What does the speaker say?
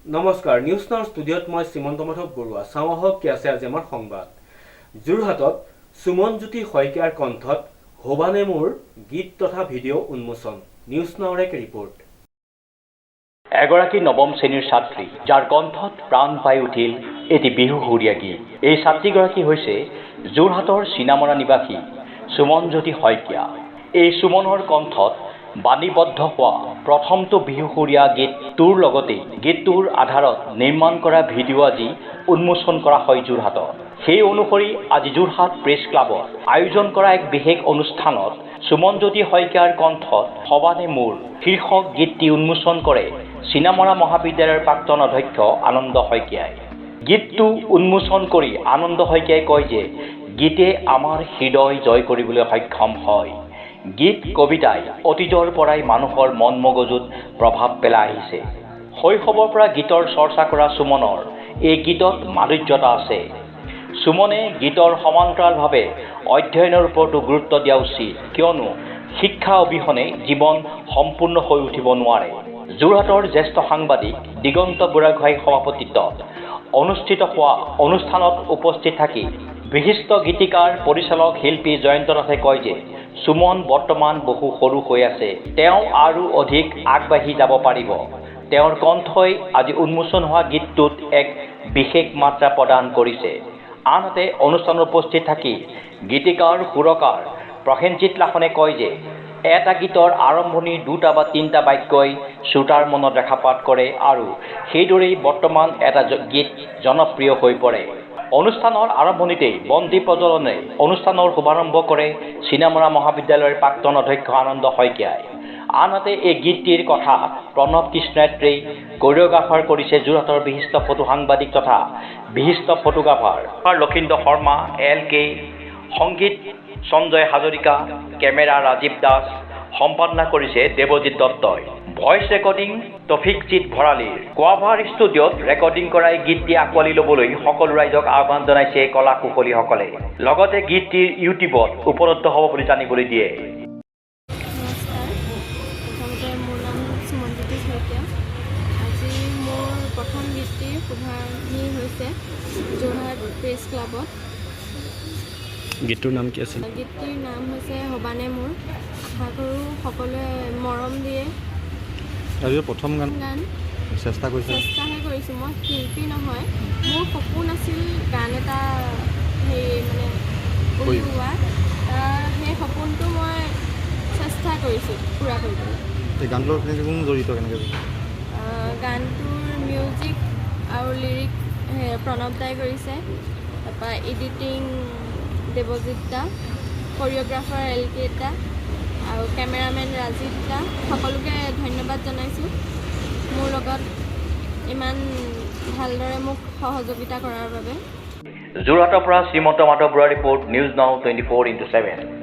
নমস্কাৰ news now ষ্টুডিঅ'ত মই শ্ৰীমন্ত মাধৱ বৰুৱা চাওঁ আহক কি আছে আজি আমাৰ সংবাদ যোৰহাটত সুমনজ্যোতি শইকীয়াৰ কণ্ঠত হোবানে মোৰ গীত তথা ভিডিঅ' উন্মোচন নিউজ নাওৰ এক ৰিপৰ্ট এগৰাকী নৱম শ্ৰেণীৰ ছাত্ৰী যাৰ কণ্ঠত প্ৰাণ পাই উঠিল এটি বিহুসুৰীয়া গীত এই ছাত্ৰীগৰাকী হৈছে যোৰহাটৰ চিনামৰা নিবাসী সুমনজ্যোতি শইকীয়া এই সুমনৰ কণ্ঠত বাণীবদ্ধ হোৱা প্ৰথমটো বিহুসুৰীয়া গীতটোৰ লগতে গীতটোৰ আধাৰত নিৰ্মাণ কৰা ভিডিঅ' আজি উন্মোচন কৰা হয় যোৰহাটত সেই অনুসৰি আজি যোৰহাট প্ৰেছ ক্লাবত আয়োজন কৰা এক বিশেষ অনুষ্ঠানত সুমনজ্যোতি শইকীয়াৰ কণ্ঠত হবানে মোৰ শীৰ্ষক গীতটি উন্মোচন কৰে চিনামৰা মহাবিদ্যালয়ৰ প্ৰাক্তন অধ্যক্ষ আনন্দ শইকীয়াই গীতটো উন্মোচন কৰি আনন্দ শইকীয়াই কয় যে গীতে আমাৰ হৃদয় জয় কৰিবলৈ সক্ষম হয় গীত কবিতাই অতীজৰ পৰাই মানুহৰ মন মগজুত প্ৰভাৱ পেলাই আহিছে শৈশৱৰ পৰা গীতৰ চৰ্চা কৰা সুমনৰ এই গীতত মাধুৰ্যতা আছে সুমনে গীতৰ সমান্তৰালভাৱে অধ্যয়নৰ ওপৰতো গুৰুত্ব দিয়া উচিত কিয়নো শিক্ষা অবিহনে জীৱন সম্পূৰ্ণ হৈ উঠিব নোৱাৰে যোৰহাটৰ জ্যেষ্ঠ সাংবাদিক দিগন্ত বুঢ়াগোহাঁইৰ সভাপতিত্বত অনুষ্ঠিত হোৱা অনুষ্ঠানত উপস্থিত থাকি বিশিষ্ট গীতিকাৰ পৰিচালক শিল্পী জয়ন্ত নাথে কয় যে সুমন বৰ্তমান বহু সৰু হৈ আছে তেওঁ আৰু অধিক আগবাঢ়ি যাব পাৰিব তেওঁৰ কণ্ঠই আজি উন্মোচন হোৱা গীতটোত এক বিশেষ মাত্ৰা প্ৰদান কৰিছে আনহাতে অনুষ্ঠানত উপস্থিত থাকি গীতিকাৰ সুৰকাৰ প্ৰসেনজিৎ লাখনে কয় যে এটা গীতৰ আৰম্ভণিৰ দুটা বা তিনিটা বাক্যই শ্ৰোতাৰ মনত ৰেখাপাত কৰে আৰু সেইদৰেই বৰ্তমান এটা গীত জনপ্ৰিয় হৈ পৰে অনুষ্ঠানৰ আৰম্ভণিতেই বন্তি প্ৰজ্বলনে অনুষ্ঠানৰ শুভাৰম্ভ কৰে চিনামৰা মহাবিদ্যালয়ৰ প্ৰাক্তন অধ্যক্ষ আনন্দ শইকীয়াই আনহাতে এই গীতটিৰ কথা প্ৰণৱ কৃষ্ণেত্ৰী কোৰিঅ'গ্ৰাফাৰ কৰিছে যোৰহাটৰ বিশিষ্ট ফটো সাংবাদিক তথা বিশিষ্ট ফটোগ্ৰাফাৰ লক্ষীন্দ্ৰ শৰ্মা LK সংগীত সঞ্জয় হাজৰিকা কেমেৰা ৰাজীৱ দাস সম্পাদনা কৰিছে দেৱজিৎ দত্তই ভইচ ৰেকৰ্ডিং তফিকজিৎ ভৰালীৰ কোৱাভাৰ ষ্টুডিঅ'ত ৰেকৰ্ডিং কৰা এই গীতটি আঁকোৱালি ল'বলৈ সকলো ৰাইজক আহ্বান জনাইছে কলা কুশলীসকলে লগতে গীতটিৰ ইউটিউবত উপলব্ধ হ'ব বুলি জানিবলৈ দিয়ে প্ৰথম গীতটিৰ শুভাৰম্ভণি হৈছে যোৰহাট প্ৰেছ ক্লাবত গীতটোৰ নাম কি আছিল গীতটিৰ নাম হৈছে হবানে মোৰ আশা কৰোঁ সকলোৱে মৰম দিয়ে আজি প্ৰথম গান চেষ্টাহে কৰিছোঁ মই শিল্পী নহয় মোৰ সপোন আছিল গান এটা মানে উলিওৱা সেই সপোনটো মই চেষ্টা কৰিছোঁ পূৰা কৰিবলৈ এই গানটোৰ কোন জড়িত কেনেকৈ গানটোৰ মিউজিক আৰু লিৰিক প্ৰণৱ দাই কৰিছে তাৰপৰা এডিটিং দেৱজিৎ দা কোৰিঅ'গ্ৰাফাৰ LK দা আৰু কেমেৰামেন ৰাজীৱ দা সকলোকে ধন্যবাদ জনাইছোঁ মোৰ লগত ইমান ভালদৰে মোক সহযোগিতা কৰাৰ বাবে যোৰহাটৰ পৰা Srimanta Madhab Baruah report news now 24/7